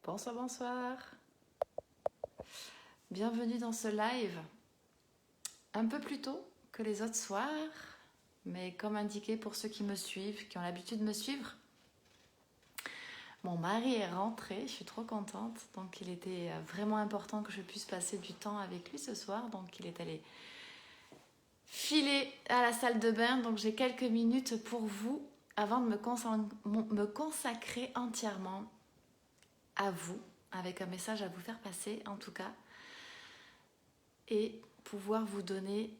Bonsoir, bonsoir. Bienvenue dans ce live. Un peu plus tôt que les autres soirs, mais comme indiqué pour ceux qui me suivent, qui ont l'habitude de me suivre, mon mari est rentré, je suis trop contente. Donc il était vraiment important que je puisse passer du temps avec lui ce soir. Donc il est allé filer à la salle de bain. Donc j'ai quelques minutes pour vous avant de me consacrer entièrement à vous, avec un message à vous faire passer en tout cas, et pouvoir vous donner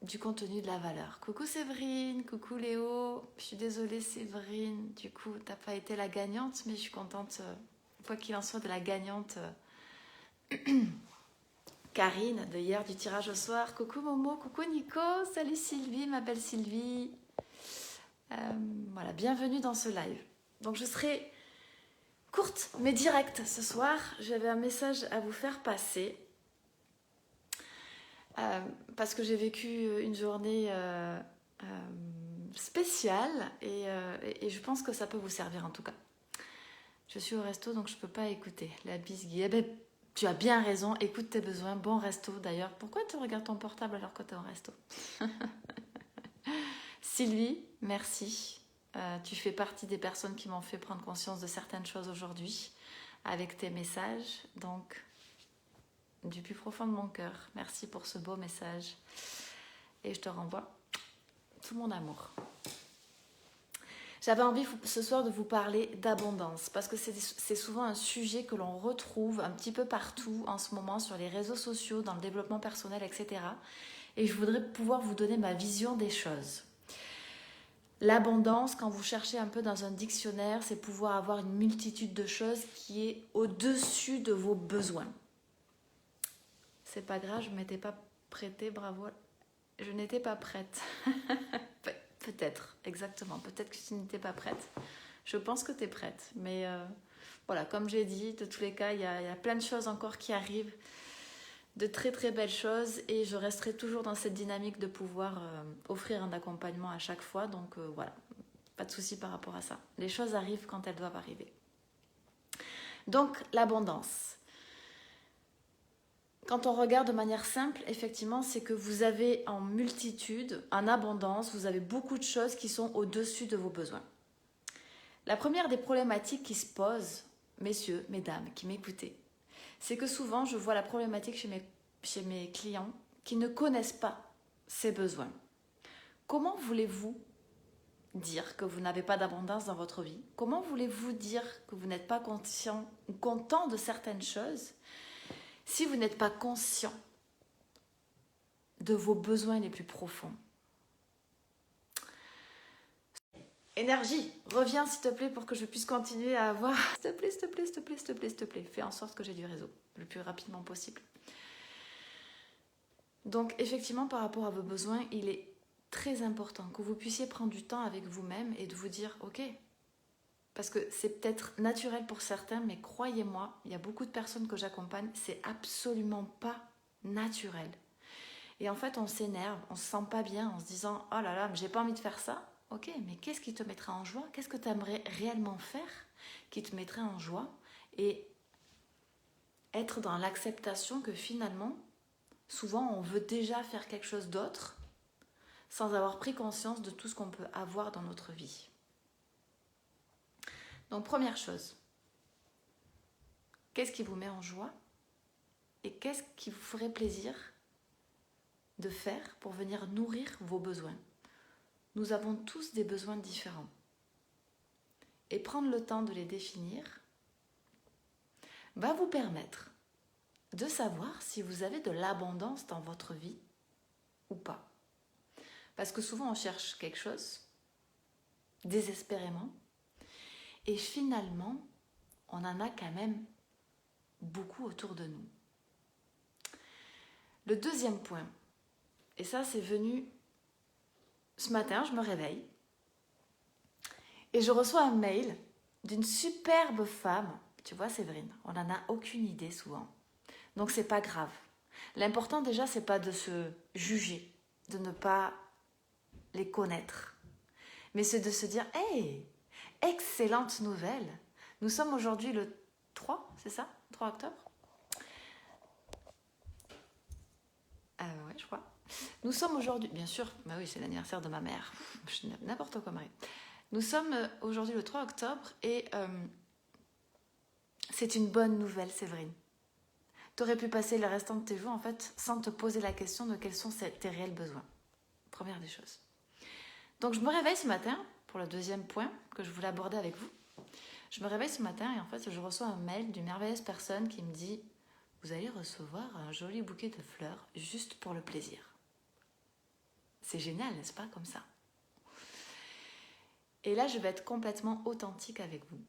du contenu, de la valeur. Coucou Séverine, coucou Léo, je suis désolée Séverine, du coup t'as pas été la gagnante, mais je suis contente, quoi qu'il en soit, de la gagnante Karine de hier du tirage au soir. Coucou Momo, coucou Nico, salut Sylvie, ma belle Sylvie. Voilà, bienvenue dans ce live. Donc je serai courte mais directe ce soir, j'avais un message à vous faire passer. Parce que j'ai vécu une journée spéciale et je pense que ça peut vous servir en tout cas. Je suis au resto donc je peux pas écouter. La bise Guy. Eh ben, tu as bien raison, écoute tes besoins. Bon resto d'ailleurs. Pourquoi tu regardes ton portable alors que tu es au resto? Sylvie, merci. Tu fais partie des personnes qui m'ont fait prendre conscience de certaines choses aujourd'hui avec tes messages. Donc, du plus profond de mon cœur, merci pour ce beau message. Et je te renvoie tout mon amour. J'avais envie ce soir de vous parler d'abondance parce que c'est souvent un sujet que l'on retrouve un petit peu partout en ce moment sur les réseaux sociaux, dans le développement personnel, etc. Et je voudrais pouvoir vous donner ma vision des choses. L'abondance, quand vous cherchez un peu dans un dictionnaire, c'est pouvoir avoir une multitude de choses qui est au-dessus de vos besoins. C'est pas grave, je ne m'étais pas prêtée, bravo. Je n'étais pas prête. Peut-être, exactement. Peut-être que tu n'étais pas prête. Je pense que tu es prête. Mais voilà, comme j'ai dit, de tous les cas, il y a plein de choses encore qui arrivent. De très très belles choses. Et je resterai toujours dans cette dynamique de pouvoir offrir un accompagnement à chaque fois. Donc voilà, pas de souci par rapport à ça. Les choses arrivent quand elles doivent arriver. Donc l'abondance. Quand on regarde de manière simple, effectivement, c'est que vous avez en multitude, en abondance, vous avez beaucoup de choses qui sont au-dessus de vos besoins. La première des problématiques qui se posent, messieurs, mesdames, qui m'écoutez, c'est que souvent, je vois la problématique chez mes clients qui ne connaissent pas ces besoins. Comment voulez-vous dire que vous n'avez pas d'abondance dans votre vie? Comment voulez-vous dire que vous n'êtes pas conscient ou content de certaines choses si vous n'êtes pas conscient de vos besoins les plus profonds? Énergie, reviens s'il te plaît pour que je puisse continuer à avoir... S'il te plaît, s'il te plaît, s'il te plaît, s'il te plaît, s'il te plaît. Fais en sorte que j'ai du réseau le plus rapidement possible. Donc effectivement, par rapport à vos besoins, il est très important que vous puissiez prendre du temps avec vous-même et de vous dire « Ok ». Parce que c'est peut-être naturel pour certains, mais croyez-moi, il y a beaucoup de personnes que j'accompagne, c'est absolument pas naturel. Et en fait, on s'énerve, on se sent pas bien en se disant « Oh là là, mais j'ai pas envie de faire ça ». Ok, mais qu'est-ce qui te mettra en joie? Qu'est-ce que tu aimerais réellement faire qui te mettrait en joie? Et être dans l'acceptation que finalement, souvent, on veut déjà faire quelque chose d'autre sans avoir pris conscience de tout ce qu'on peut avoir dans notre vie. Donc, première chose, qu'est-ce qui vous met en joie? Et qu'est-ce qui vous ferait plaisir de faire pour venir nourrir vos besoins? Nous avons tous des besoins différents. Et prendre le temps de les définir va vous permettre de savoir si vous avez de l'abondance dans votre vie ou pas. Parce que souvent on cherche quelque chose désespérément et finalement on en a quand même beaucoup autour de nous. Le deuxième point, et ça c'est venu ce matin, je me réveille et je reçois un mail d'une superbe femme. Tu vois Séverine, on n'en a aucune idée souvent. Donc c'est pas grave. L'important déjà c'est pas de se juger, de ne pas les connaître. Mais c'est de se dire, hey, excellente nouvelle, Nous sommes aujourd'hui le 3, c'est ça? 3 octobre? Ouais, je crois. Nous sommes aujourd'hui, bien sûr, bah oui, c'est l'anniversaire de ma mère. N'importe quoi, Marie. Nous sommes aujourd'hui le 3 octobre et c'est une bonne nouvelle, Séverine. Tu aurais pu passer le restant de tes jours, en fait, sans te poser la question de quels sont tes réels besoins. Première des choses. Donc, je me réveille ce matin, pour le deuxième point que je voulais aborder avec vous. Je me réveille ce matin et en fait, je reçois un mail d'une merveilleuse personne qui me dit « Vous allez recevoir un joli bouquet de fleurs juste pour le plaisir. » C'est génial, n'est-ce pas, comme ça? Et là, je vais être complètement authentique avec vous,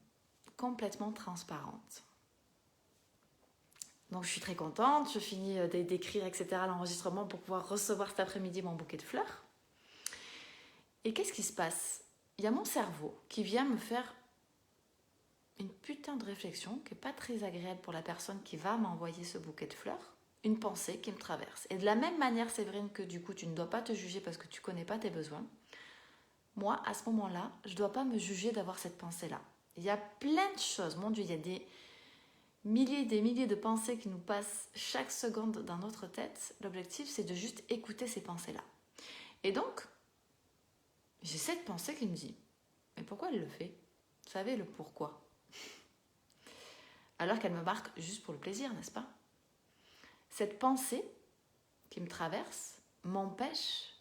complètement transparente. Donc, je suis très contente, je finis d'écrire, etc., l'enregistrement pour pouvoir recevoir cet après-midi mon bouquet de fleurs. Et qu'est-ce qui se passe? Il y a mon cerveau qui vient me faire une putain de réflexion qui n'est pas très agréable pour la personne qui va m'envoyer ce bouquet de fleurs, une pensée qui me traverse. Et de la même manière, Séverine, que du coup, tu ne dois pas te juger parce que tu ne connais pas tes besoins, moi, à ce moment-là, je ne dois pas me juger d'avoir cette pensée-là. Il y a plein de choses, mon Dieu, il y a des milliers de pensées qui nous passent chaque seconde dans notre tête. L'objectif, c'est de juste écouter ces pensées-là. Et donc, j'ai cette pensée qui me dit, mais pourquoi elle le fait? Vous savez le pourquoi? Alors qu'elle me marque juste pour le plaisir, n'est-ce pas? Cette pensée qui me traverse m'empêche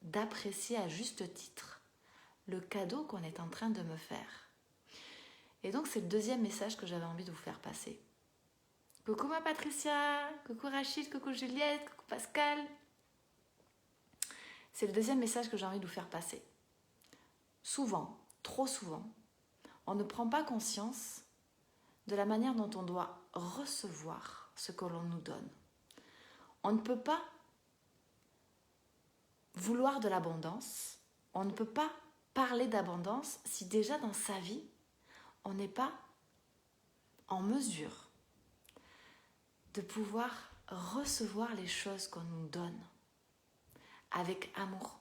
d'apprécier à juste titre le cadeau qu'on est en train de me faire. Et donc, c'est le deuxième message que j'avais envie de vous faire passer. Coucou ma Patricia, coucou Rachid, coucou Juliette, coucou Pascal. C'est le deuxième message que j'ai envie de vous faire passer. Souvent, trop souvent, on ne prend pas conscience de la manière dont on doit recevoir ce que l'on nous donne. On ne peut pas vouloir de l'abondance, on ne peut pas parler d'abondance si déjà dans sa vie, on n'est pas en mesure de pouvoir recevoir les choses qu'on nous donne avec amour,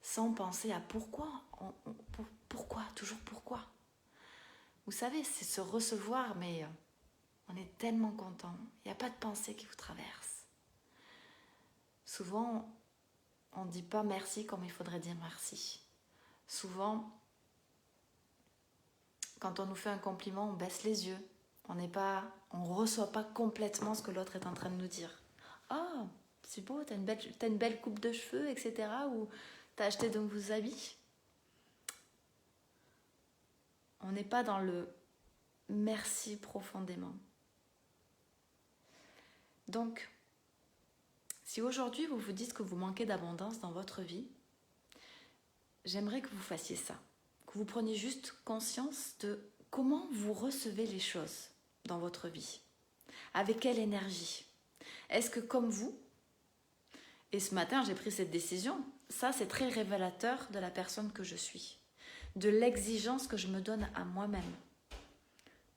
sans penser à pourquoi, toujours pourquoi. Vous savez, c'est se recevoir, mais on est tellement content, il n'y a pas de pensée qui vous traverse. Souvent, on ne dit pas merci comme il faudrait dire merci. Souvent, quand on nous fait un compliment, on baisse les yeux. On ne reçoit pas complètement ce que l'autre est en train de nous dire. « Oh, c'est beau, t'as une belle coupe de cheveux, etc. » ou « T'as acheté de nouveaux habits ?» On n'est pas dans le « merci » profondément. Donc, si aujourd'hui vous vous dites que vous manquez d'abondance dans votre vie, j'aimerais que vous fassiez ça. Que vous preniez juste conscience de comment vous recevez les choses dans votre vie. Avec quelle énergie? Est-ce que comme vous, et ce matin j'ai pris cette décision, ça c'est très révélateur de la personne que je suis, de l'exigence que je me donne à moi-même.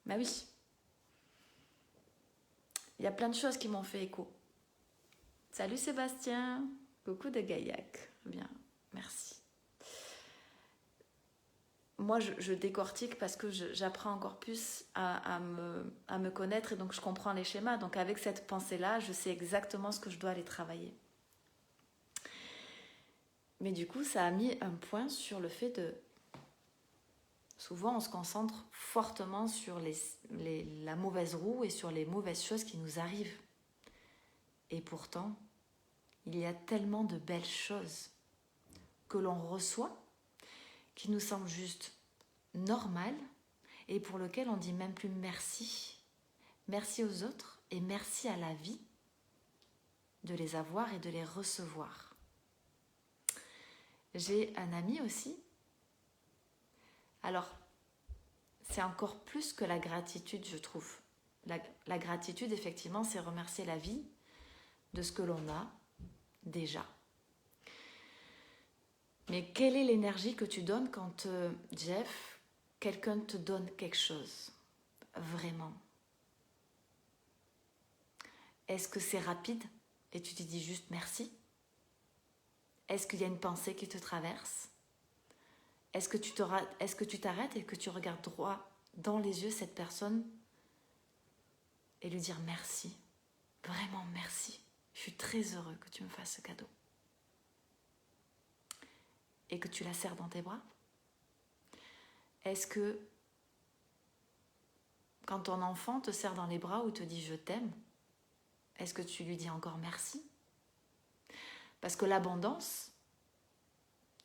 Ben oui, il y a plein de choses qui m'ont fait écho. Salut Sébastien, coucou de Gaillac, bien, merci. Moi, je décortique parce que j'apprends encore plus à me connaître et donc je comprends les schémas. Donc avec cette pensée-là, je sais exactement ce que je dois aller travailler. Mais du coup, ça a mis un point sur le fait de... Souvent, on se concentre fortement sur la mauvaise roue et sur les mauvaises choses qui nous arrivent. Et pourtant, il y a tellement de belles choses que l'on reçoit qui nous semblent juste normales et pour lesquelles on dit même plus merci. Merci aux autres et merci à la vie de les avoir et de les recevoir. J'ai un ami aussi. Alors, c'est encore plus que la gratitude, je trouve. La gratitude, effectivement, c'est remercier la vie de ce que l'on a déjà. Mais quelle est l'énergie que tu donnes quand, Jeff, quelqu'un te donne quelque chose? Vraiment. Est-ce que c'est rapide et tu te dis juste merci? Est-ce qu'il y a une pensée qui te traverse? Est-ce que tu t'arrêtes et que tu regardes droit dans les yeux cette personne et lui dire merci, vraiment merci. Je suis très heureux que tu me fasses ce cadeau. Et que tu la serres dans tes bras. Est-ce que quand ton enfant te serre dans les bras ou te dit je t'aime, est-ce que tu lui dis encore merci? Parce que l'abondance,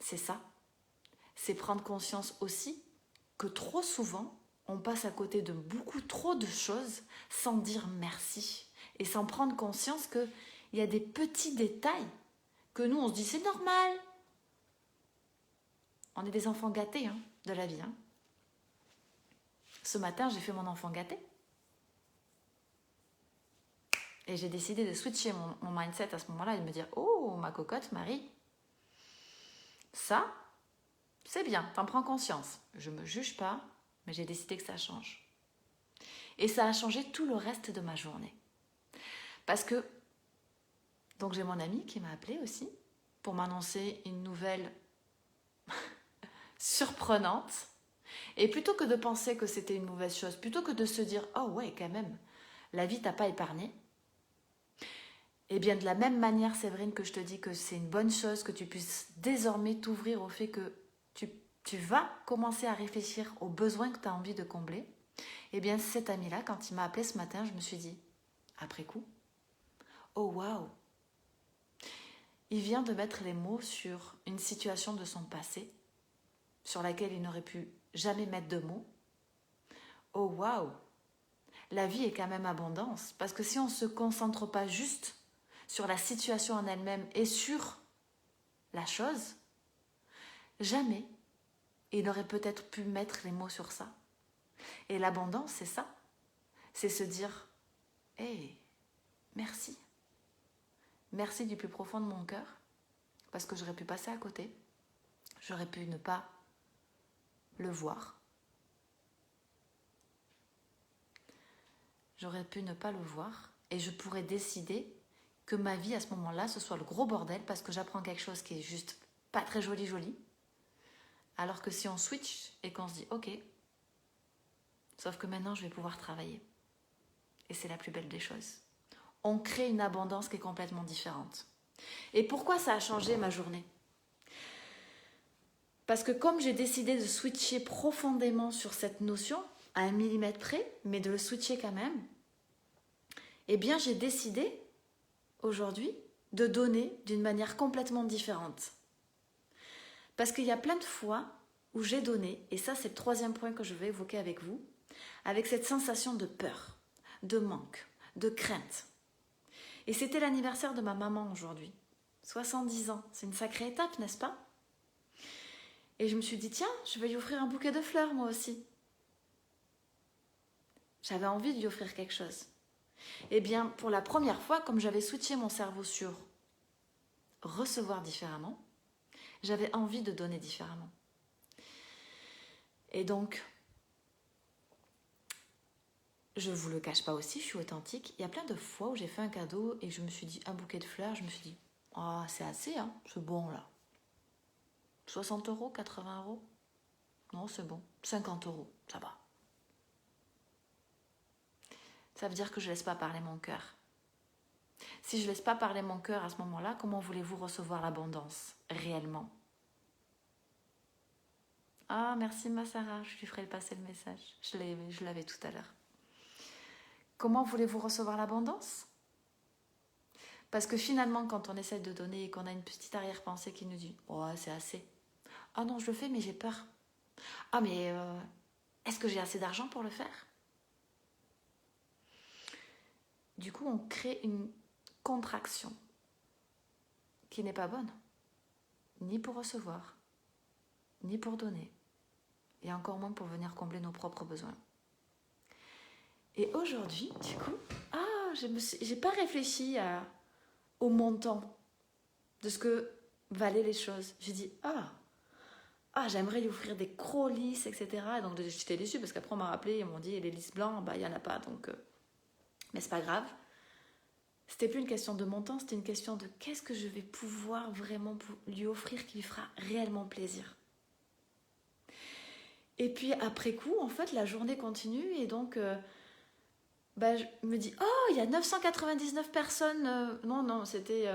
c'est ça. C'est prendre conscience aussi que trop souvent, on passe à côté de beaucoup trop de choses sans dire merci. Et sans prendre conscience qu'il y a des petits détails que nous, on se dit c'est normal. On est des enfants gâtés de la vie. Ce matin, j'ai fait mon enfant gâté. Et j'ai décidé de switcher mon mindset à ce moment-là et de me dire « Oh, ma cocotte, Marie, ça, c'est bien, t'en prends conscience. Je ne me juge pas, mais j'ai décidé que ça change. » Et ça a changé tout le reste de ma journée. Parce que, donc j'ai mon ami qui m'a appelée aussi pour m'annoncer une nouvelle surprenante. Et plutôt que de penser que c'était une mauvaise chose, plutôt que de se dire « Oh ouais, quand même, la vie t'a pas épargné », et bien de la même manière, Séverine, que je te dis que c'est une bonne chose que tu puisses désormais t'ouvrir au fait que tu vas commencer à réfléchir aux besoins que tu as envie de combler. Et bien cet ami-là, quand il m'a appelé ce matin, je me suis dit, après coup, oh waouh, il vient de mettre les mots sur une situation de son passé, sur laquelle il n'aurait pu jamais mettre de mots. Oh waouh, la vie est quand même abondance, parce que si on ne se concentre pas juste sur la situation en elle-même et sur la chose, jamais il aurait peut-être pu mettre les mots sur ça. Et l'abondance, c'est ça. C'est se dire, hey, merci. Merci du plus profond de mon cœur, parce que j'aurais pu passer à côté. J'aurais pu ne pas le voir. J'aurais pu ne pas le voir et je pourrais décider que ma vie à ce moment-là, ce soit le gros bordel parce que j'apprends quelque chose qui est juste pas très joli. Alors que si on switch et qu'on se dit ok, sauf que maintenant je vais pouvoir travailler. Et c'est la plus belle des choses. On crée une abondance qui est complètement différente. Et pourquoi ça a changé ma journée? Parce que comme j'ai décidé de switcher profondément sur cette notion, à 1 millimètre près, mais de le switcher quand même, eh bien j'ai décidé aujourd'hui de donner d'une manière complètement différente. Parce qu'il y a plein de fois où j'ai donné, et ça c'est le 3e point que je vais évoquer avec vous, avec cette sensation de peur, de manque, de crainte. Et c'était l'anniversaire de ma maman aujourd'hui, 70 ans, c'est une sacrée étape, n'est-ce pas? Et je me suis dit, tiens, je vais lui offrir un bouquet de fleurs moi aussi. J'avais envie de lui offrir quelque chose. Eh bien, pour la première fois, comme j'avais switché mon cerveau sur recevoir différemment, j'avais envie de donner différemment. Et donc, je ne vous le cache pas aussi, je suis authentique. Il y a plein de fois où j'ai fait un cadeau et je me suis dit, un bouquet de fleurs, je me suis dit, ah, c'est assez, c'est bon là. 60 €, 80 €? Non, c'est bon. 50 €, ça va. Ça veut dire que je ne laisse pas parler mon cœur. Si je ne laisse pas parler mon cœur à ce moment-là, comment voulez-vous recevoir l'abondance réellement? Ah, merci ma Sarah, je lui ferai passer le message. Je l'avais tout à l'heure. Comment voulez-vous recevoir l'abondance? Parce que finalement, quand on essaie de donner et qu'on a une petite arrière-pensée qui nous dit « Oh, c'est assez. Ah non, je le fais, mais j'ai peur. Ah, mais est-ce que j'ai assez d'argent pour le faire ?» Du coup, on crée une contraction qui n'est pas bonne, ni pour recevoir, ni pour donner, et encore moins pour venir combler nos propres besoins. Et aujourd'hui, du coup, j'ai pas réfléchi au montant de ce que valaient les choses. J'ai dit, j'aimerais lui offrir des gros lys, etc. Et donc j'étais déçue parce qu'après on m'a rappelé, ils m'ont dit, les lys blancs, il n'y en a pas, donc... Mais c'est pas grave. C'était plus une question de montant, c'était une question de qu'est-ce que je vais pouvoir vraiment lui offrir qui lui fera réellement plaisir. Et puis après coup, en fait, la journée continue et donc je me dis, oh, il y a 999 personnes. Non, c'était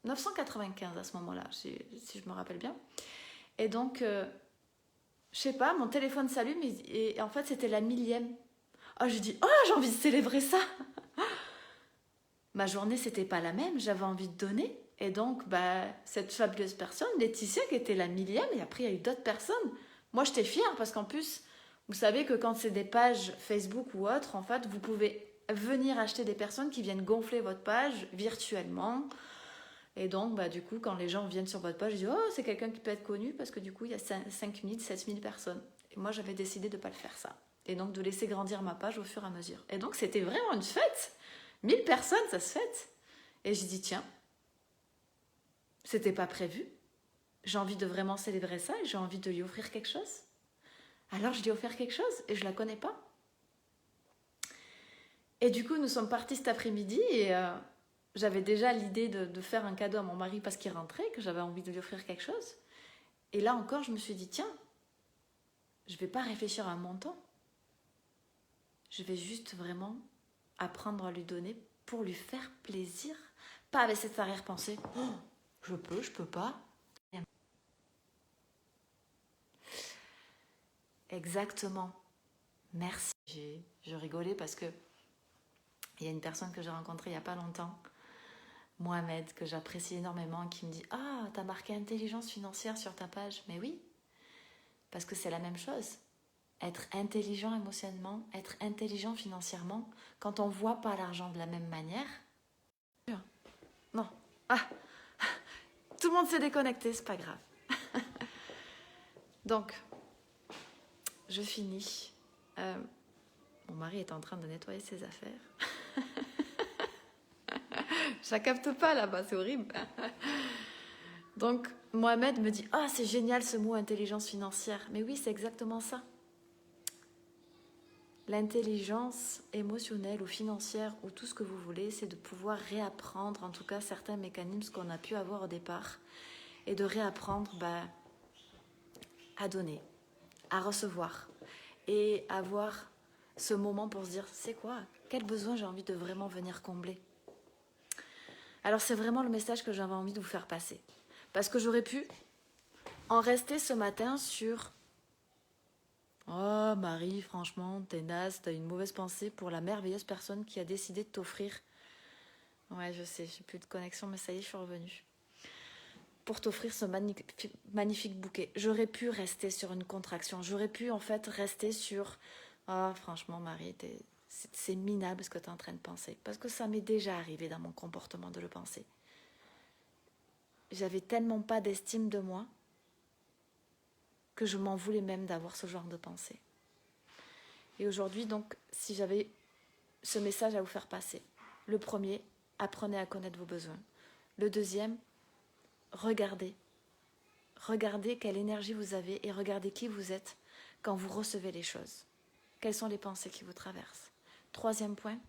995 à ce moment-là, si je me rappelle bien. Et donc, je sais pas, mon téléphone s'allume et en fait, c'était la 1000e. Oh, je dis, oh, j'ai envie de célébrer ça. Ma journée, c'était pas la même, j'avais envie de donner. Et donc, cette fabuleuse personne, Laetitia, qui était la 1000e, et après, il y a eu d'autres personnes. Moi, j'étais fière parce qu'en plus, vous savez que quand c'est des pages Facebook ou autres, en fait, vous pouvez venir acheter des personnes qui viennent gonfler votre page virtuellement. Et donc, du coup, quand les gens viennent sur votre page, ils disent, oh, c'est quelqu'un qui peut être connu parce que du coup, il y a 5000, 7000 personnes. Et moi, j'avais décidé de ne pas le faire ça. Et donc, de laisser grandir ma page au fur et à mesure. Et donc, c'était vraiment une fête. 1000 personnes, ça se fête. Et j'ai dit, tiens, c'était pas prévu. J'ai envie de vraiment célébrer ça et j'ai envie de lui offrir quelque chose. Alors, je lui ai offert quelque chose et je la connais pas. Et du coup, nous sommes partis cet après-midi et j'avais déjà l'idée de faire un cadeau à mon mari parce qu'il rentrait, que j'avais envie de lui offrir quelque chose. Et là encore, je me suis dit, tiens, je vais pas réfléchir à un montant. Je vais juste vraiment apprendre à lui donner pour lui faire plaisir. Pas avec cette arrière-pensée, oh, je peux pas. Exactement. Merci. Je rigolais parce que il y a une personne que j'ai rencontrée il n'y a pas longtemps, Mohamed, que j'apprécie énormément, qui me dit, ah, t'as marqué intelligence financière sur ta page. Mais oui, parce que c'est la même chose. Être intelligent émotionnellement, être intelligent financièrement, quand on ne voit pas l'argent de la même manière. Non. Ah, tout le monde s'est déconnecté, c'est pas grave. Donc, je finis. Mon mari est en train de nettoyer ses affaires. Je la capte pas là-bas, c'est horrible. Donc, Mohamed me dit, ah, c'est génial ce mot intelligence financière. Mais oui, c'est exactement ça. L'intelligence émotionnelle ou financière ou tout ce que vous voulez, c'est de pouvoir réapprendre en tout cas certains mécanismes qu'on a pu avoir au départ et de réapprendre à donner, à recevoir et avoir ce moment pour se dire, c'est quoi? Quel besoin j'ai envie de vraiment venir combler? Alors c'est vraiment le message que j'avais envie de vous faire passer. Parce que j'aurais pu en rester ce matin sur « Oh Marie, franchement, t'es naze, t'as une mauvaise pensée pour la merveilleuse personne qui a décidé de t'offrir. » Ouais, je sais, j'ai plus de connexion, mais ça y est, je suis revenue. Pour t'offrir ce magnifique bouquet. J'aurais pu rester sur une contraction. J'aurais pu en fait rester sur « Oh franchement Marie, c'est minable ce que t'es en train de penser. » Parce que ça m'est déjà arrivé dans mon comportement de le penser. J'avais tellement pas d'estime de moi que je m'en voulais même d'avoir ce genre de pensée. Et aujourd'hui, donc, si j'avais ce message à vous faire passer, le premier, apprenez à connaître vos besoins. Le deuxième, regardez. Regardez quelle énergie vous avez et regardez qui vous êtes quand vous recevez les choses. Quelles sont les pensées qui vous traversent? Troisième point,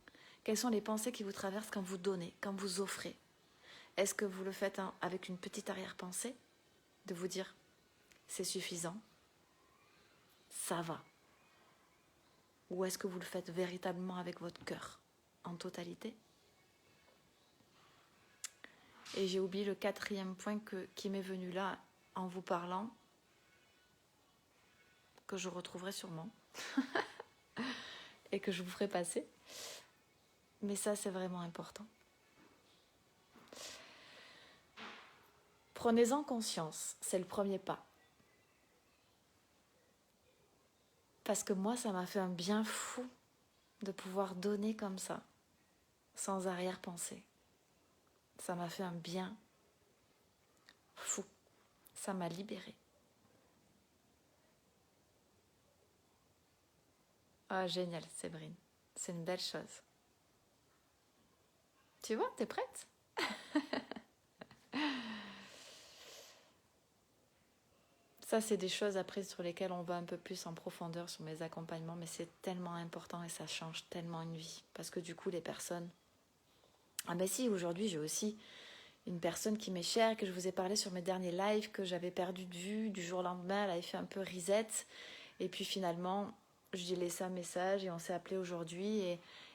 quelles sont les pensées qui vous traversent quand vous donnez, quand vous offrez? Est-ce que vous le faites avec une petite arrière-pensée de vous dire c'est suffisant, ça va? Ou est-ce que vous le faites véritablement avec votre cœur, en totalité? Et j'ai oublié le quatrième point qui m'est venu là en vous parlant, que je retrouverai sûrement, et que je vous ferai passer. Mais ça, c'est vraiment important. Prenez-en conscience, c'est le premier pas. Parce que moi, ça m'a fait un bien fou de pouvoir donner comme ça, sans arrière-pensée. Ça m'a fait un bien fou. Ça m'a libérée. Ah, génial, Séverine. C'est une belle chose. Tu vois, t'es prête? Ça, c'est des choses après sur lesquelles on va un peu plus en profondeur sur mes accompagnements, mais c'est tellement important et ça change tellement une vie. Parce que du coup, les personnes... Ah ben si, aujourd'hui, j'ai aussi une personne qui m'est chère, que je vous ai parlé sur mes derniers lives, que j'avais perdu de vue du jour au lendemain, elle avait fait un peu reset. Et puis finalement, je lui ai laissé un message et on s'est appelé aujourd'hui.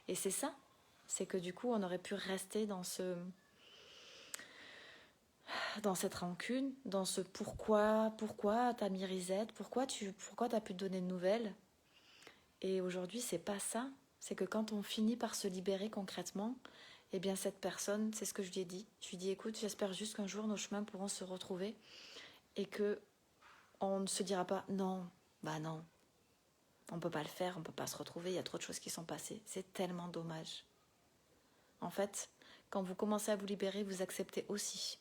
Et c'est ça. C'est que du coup, on aurait pu rester dans cette rancune, dans ce pourquoi t'as mis reset, pourquoi t'as pu te donner de nouvelles. Et aujourd'hui, c'est pas ça. C'est que quand on finit par se libérer concrètement, eh bien cette personne, c'est ce que je lui ai dit. Je lui ai dit, écoute, j'espère juste qu'un jour nos chemins pourront se retrouver et que on ne se dira pas, non, bah non, on peut pas le faire, on peut pas se retrouver, il y a trop de choses qui sont passées. C'est tellement dommage. En fait, quand vous commencez à vous libérer, vous acceptez aussi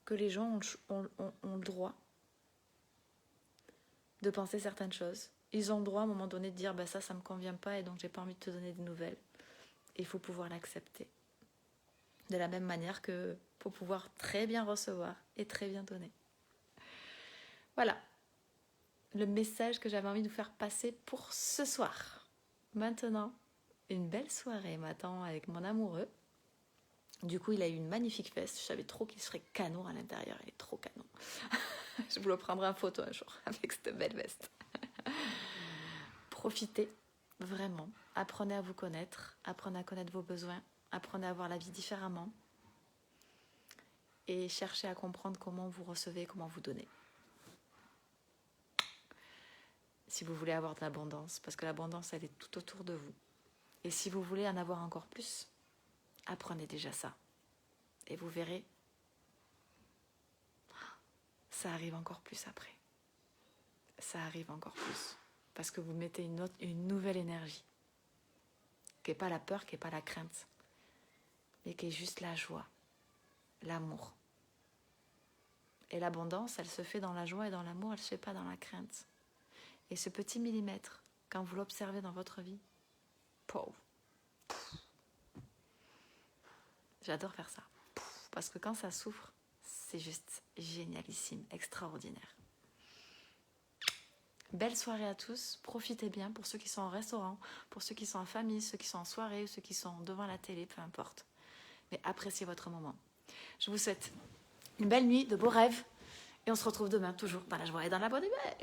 que les gens ont le droit de penser certaines choses. Ils ont le droit à un moment donné de dire, bah ça me convient pas et donc j'ai pas envie de te donner des nouvelles. Et il faut pouvoir l'accepter. De la même manière que pour pouvoir très bien recevoir et très bien donner. Voilà le message que j'avais envie de vous faire passer pour ce soir. Maintenant, une belle soirée m'attend avec mon amoureux. Du coup, il a eu une magnifique veste. Je savais trop qu'il serait canon à l'intérieur. Il est trop canon. Je vous le prendrai en photo un jour avec cette belle veste. Profitez, vraiment. Apprenez à vous connaître. Apprenez à connaître vos besoins. Apprenez à voir la vie différemment. Et cherchez à comprendre comment vous recevez, comment vous donnez. Si vous voulez avoir de l'abondance, parce que l'abondance, elle est tout autour de vous. Et si vous voulez en avoir encore plus, apprenez déjà ça. Et vous verrez, ça arrive encore plus après. Ça arrive encore plus. Parce que vous mettez une nouvelle énergie. Qui n'est pas la peur, qui n'est pas la crainte. Mais qui est juste la joie, l'amour. Et l'abondance, elle se fait dans la joie et dans l'amour, elle ne se fait pas dans la crainte. Et ce petit millimètre, quand vous l'observez dans votre vie, pauvre. J'adore faire ça. Parce que quand ça souffre, c'est juste génialissime, extraordinaire. Belle soirée à tous, profitez bien pour ceux qui sont en restaurant, pour ceux qui sont en famille, ceux qui sont en soirée, ceux qui sont devant la télé, peu importe. Mais appréciez votre moment. Je vous souhaite une belle nuit, de beaux rêves, et on se retrouve demain, toujours dans la joie et dans la bonne humeur.